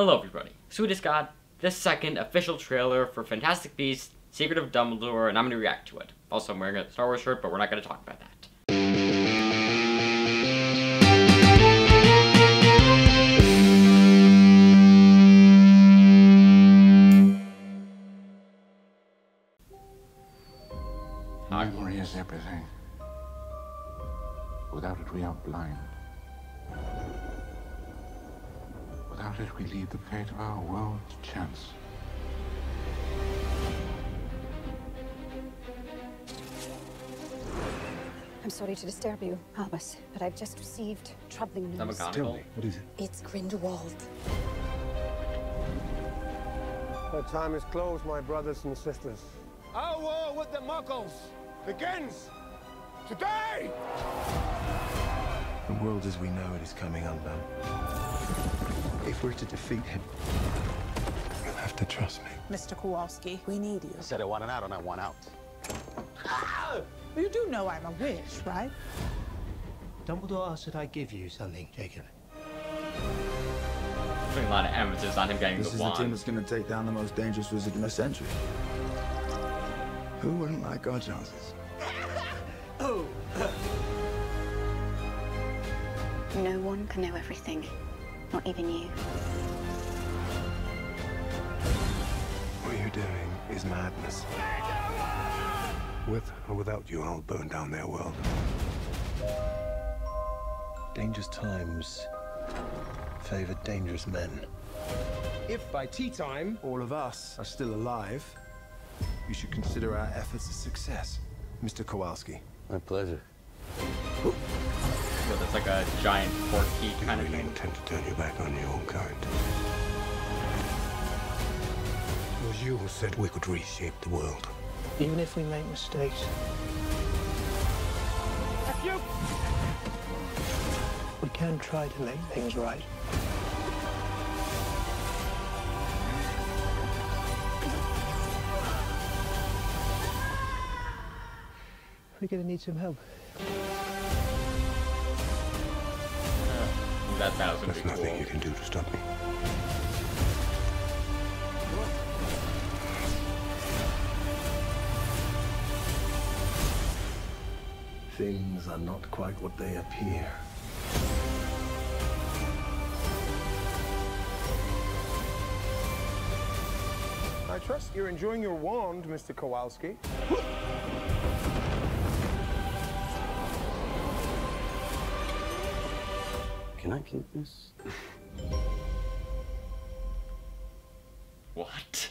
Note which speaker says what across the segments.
Speaker 1: Hello everybody, so we just got the second official trailer for Fantastic Beasts: Secret of Dumbledore, and I'm going to react to it. Also, I'm wearing a Star Wars shirt, but we're not going to talk about that.
Speaker 2: Memory is everything. Without it, we are blind. Without it, we leave the fate of our world to chance.
Speaker 3: I'm sorry to disturb you, Albus, but I've just received troubling news.
Speaker 1: Tell
Speaker 4: me, what is it?
Speaker 3: It's Grindelwald.
Speaker 5: The time is closed, my brothers and sisters. Our war with the Muggles begins today!
Speaker 4: The world as we know it is coming undone. If we're to defeat him, you'll have to trust me.
Speaker 6: Mr. Kowalski, we need you.
Speaker 7: I said I want an out and I want out.
Speaker 6: You do know I'm a witch, right?
Speaker 8: Dumbledore asked that I give you something, Jacob.
Speaker 1: Putting a lot of emphasis on him getting
Speaker 9: This
Speaker 1: the
Speaker 9: is the
Speaker 1: wand.
Speaker 9: team that's going to take down the most dangerous wizard in the century. Who wouldn't like our chances?
Speaker 8: Oh!
Speaker 3: No one can know everything, not even you.
Speaker 4: What you're doing is madness.
Speaker 5: With or without you, I'll burn down their world.
Speaker 4: Dangerous times favor dangerous men.
Speaker 9: If by tea time all of us are still alive, you should consider our efforts a success, Mr. Kowalski.
Speaker 7: My pleasure.
Speaker 1: So that's like a giant portkey kind of
Speaker 5: I
Speaker 1: thing.
Speaker 5: intend to turn you back on your own kind. It was you who said we could reshape the world.
Speaker 8: Even if we make mistakes, we can try to make things right. We're gonna need some help.
Speaker 1: That was gonna
Speaker 5: There's
Speaker 1: be
Speaker 5: nothing
Speaker 1: cool.
Speaker 5: you can do to stop me.
Speaker 4: Things are not quite what they appear.
Speaker 5: I trust you're enjoying your wand, Mr. Kowalski.
Speaker 7: Can I keep this?
Speaker 1: What?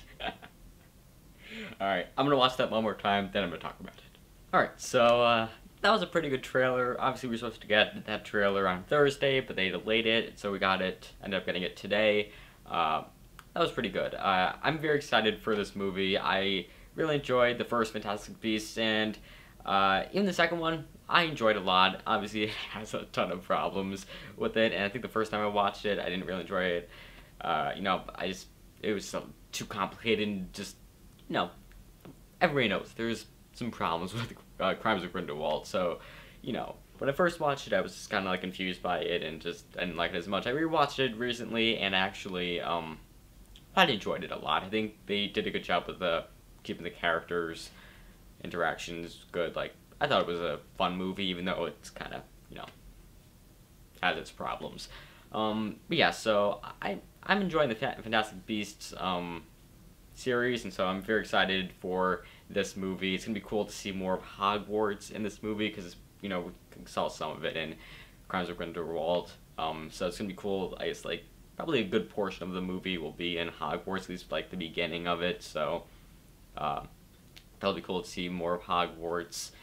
Speaker 1: Alright, I'm gonna watch that one more time, then I'm gonna talk about it. Alright, so, that was a pretty good trailer. Obviously, we were supposed to get that trailer on Thursday, but they delayed it, so we got it, ended up getting it today. That was pretty good. I'm very excited for this movie. I really enjoyed the first Fantastic Beasts, and even the second one, I enjoyed a lot. Obviously, it has a ton of problems with it, and I think the first time I watched it, I didn't really enjoy it. You know, it was too complicated, and just, you know, everybody knows there's some problems with Crimes of Grindelwald, so, you know, when I first watched it, I was just kind of, like, confused by it, and just, I didn't like it as much. I rewatched it recently, and actually, I enjoyed it a lot. I think they did a good job with keeping the characters' interactions good. Like, I thought it was a fun movie, even though it's kind of, you know, has its problems. But yeah, so I'm enjoying the Fantastic Beasts series, and so I'm very excited for this movie. It's gonna be cool to see more of Hogwarts in this movie, because, you know, we saw some of it in Crimes of Grindelwald. So it's gonna be cool. I guess, like, probably a good portion of the movie will be in Hogwarts, at least like the beginning of it. So that'll be cool to see more of Hogwarts.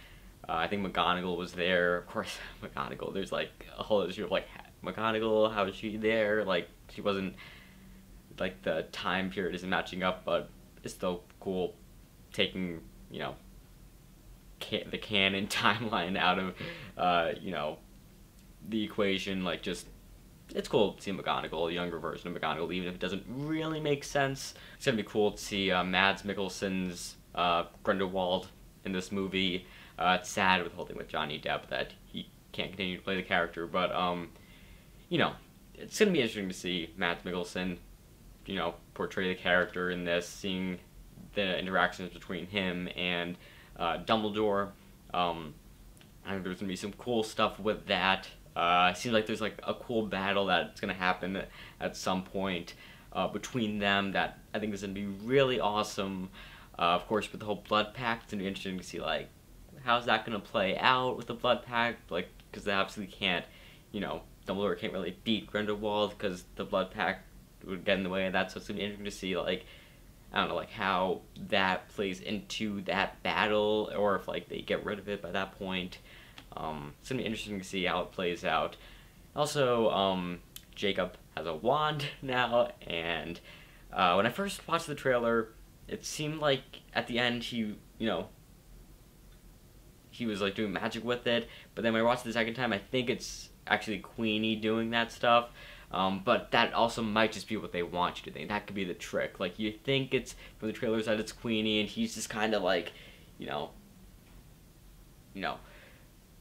Speaker 1: I think McGonagall was there. Of course, McGonagall. There's like a whole issue of like McGonagall. How is she there? Like, she wasn't, like, the time period isn't matching up, but it's still cool taking, you know, the canon timeline out of you know, the equation. Like, just, it's cool to see McGonagall, a younger version of McGonagall, even if it doesn't really make sense. It's gonna be cool to see Mads Mikkelsen's Grindelwald in this movie. It's sad with the whole thing with Johnny Depp that he can't continue to play the character, but, you know, it's gonna be interesting to see Mads Mikkelsen you know, portray the character in this, seeing the interactions between him and Dumbledore. I think there's gonna be some cool stuff with that. It seems like there's like a cool battle that's gonna happen at some point between them that I think is gonna be really awesome. Of course, with the whole blood pact, it's gonna be interesting to see like how's that gonna play out with the blood pact, like because they absolutely can't, you know, Dumbledore can't really beat Grindelwald because the blood pact would get in the way of that. So it's gonna be interesting to see like, I don't know, like how that plays into that battle, or if like they get rid of it by that point. It's gonna be interesting to see how it plays out. Also, Jacob has a wand now, and when I first watched the trailer, it seemed like at the end he was like doing magic with it. But then when I watched it the second time, I think it's actually Queenie doing that stuff. But that also might just be what they want you to think. That could be the trick. Like, you think it's, from the trailers, that it's Queenie, and he's just kind of like,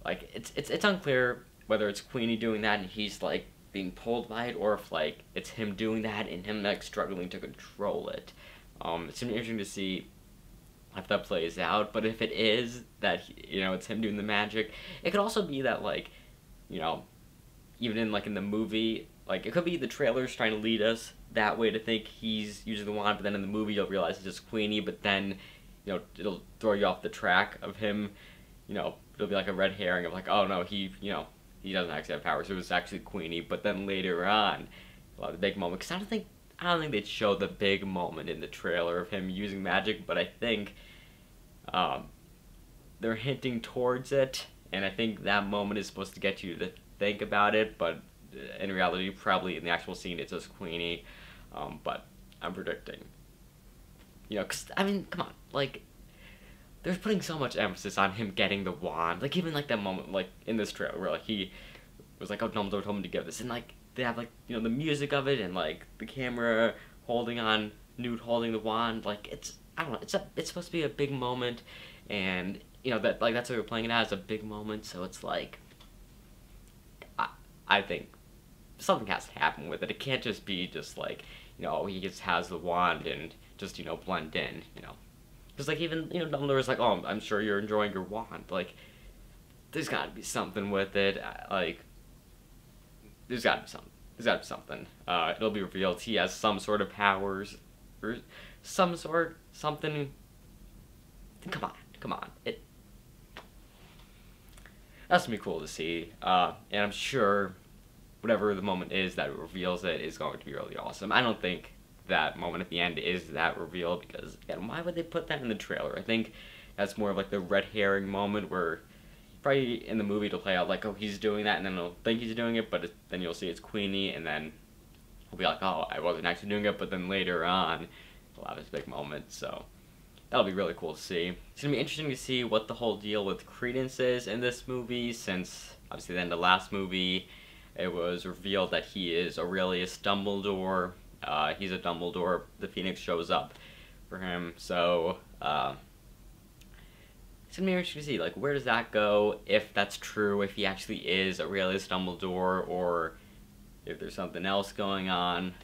Speaker 1: like, it's unclear whether it's Queenie doing that and he's, like, being pulled by it, or if, like, it's him doing that and him, like, struggling to control it. It's gonna be interesting to see if that plays out, but if it is that, it's him doing the magic, it could also be that, like, even in, like, in the movie, like, it could be the trailers trying to lead us that way to think he's using the wand, but then in the movie you'll realize it's just Queenie, but then, it'll throw you off the track of him, it'll be like a red herring of like, oh no, he doesn't actually have powers, it was actually Queenie, but then later on, a lot of the big moment, because I don't think they'd show the big moment in the trailer of him using magic, but I think, they're hinting towards it, and I think that moment is supposed to get you to think about it, but in reality, probably in the actual scene, it's just Queenie, but I'm predicting. Because, I mean, come on, like, they're putting so much emphasis on him getting the wand, like, even, like, that moment, like, in this trailer, where, like, he was like, oh, Dumbledore told me to give this, and, like, they have, like, the music of it, and, like, the camera holding on, Newt holding the wand, like, I don't know, it's supposed to be a big moment, and, that's what we're playing it as, a big moment, so it's, like, I think something has to happen with it. It can't just be just like, he just has the wand and just, blend in, Because, like, even, Dumbledore's like, oh, I'm sure you're enjoying your wand. Like, there's gotta be something with it. Like, there's gotta be something. There's gotta be something. It'll be revealed he has some sort of powers. Or something. Come on. That's gonna be cool to see. And I'm sure whatever the moment is that reveals it is going to be really awesome. I don't think that moment at the end is that reveal, because, again, why would they put that in the trailer? I think that's more of like the red herring moment where probably in the movie it'll play out like, oh, he's doing that, and then they'll think he's doing it, but then you'll see it's Queenie, and then he'll be like, oh, I wasn't actually doing it, but then later on he'll have his big moment, so that'll be really cool to see. It's gonna be interesting to see what the whole deal with Credence is in this movie, since obviously then the last movie it was revealed that he is Aurelius Dumbledore. He's a Dumbledore. The Phoenix shows up for him, so it's gonna be interesting to see, like, where does that go, if that's true, if he actually is Aurelius Dumbledore, or if there's something else going on.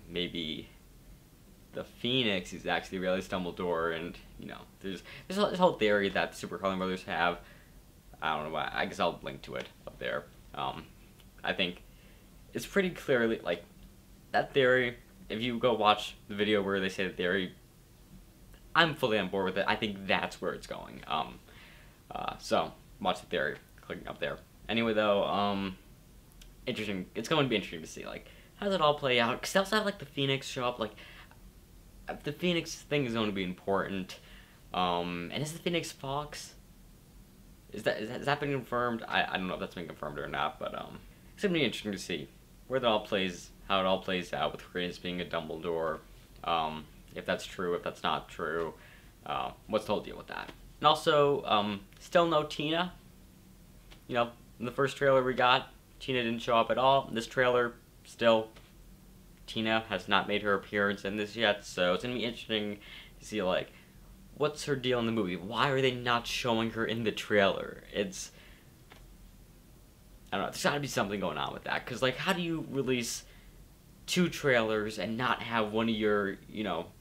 Speaker 1: Maybe the Phoenix is actually Aurelius Dumbledore, and, there's this whole theory that the Super Cullen brothers have. I don't know why. I guess I'll link to it up there. I think it's pretty clearly, like, that theory, if you go watch the video where they say the theory, I'm fully on board with it. I think that's where it's going. So, watch the theory, clicking up there. Anyway, though, interesting. It's going to be interesting to see, like, how does it all play out? Because they also have, like, the Phoenix show up, like, the Phoenix thing is going to be important. And is the Phoenix Fox? Is that been confirmed? I don't know if that's been confirmed or not, but, it's going to be interesting to see how it all plays out with Credence being a Dumbledore. If that's true, if that's not true. What's the whole deal with that? And also, still no Tina. In the first trailer we got, Tina didn't show up at all. In this trailer, still, Tina has not made her appearance in this yet, so it's going to be interesting to see, like, what's her deal in the movie? Why are they not showing her in the trailer? I don't know, there's gotta be something going on with that, because, like, how do you release 2 trailers and not have one of your,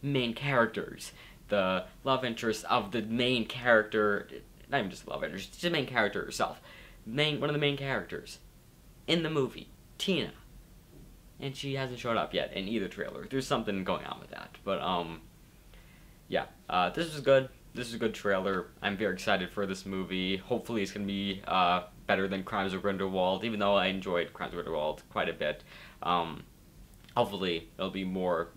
Speaker 1: main characters, the love interest of the main character, not even just love interest, just the main character herself, one of the main characters in the movie, Tina. And she hasn't showed up yet in either trailer. There's something going on with that. But, yeah. This was good. This is a good trailer. I'm very excited for this movie. Hopefully it's going to be better than Crimes of Grindelwald, even though I enjoyed Crimes of Grindelwald quite a bit. Hopefully it'll be more,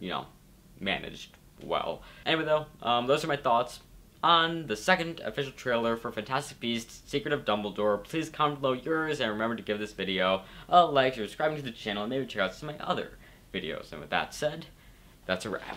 Speaker 1: managed well. Anyway, though, those are my thoughts on the second official trailer for Fantastic Beasts: Secret of Dumbledore. Please comment below yours, and remember to give this video a like, subscribing to the channel, and maybe check out some of my other videos. And with that said, that's a wrap.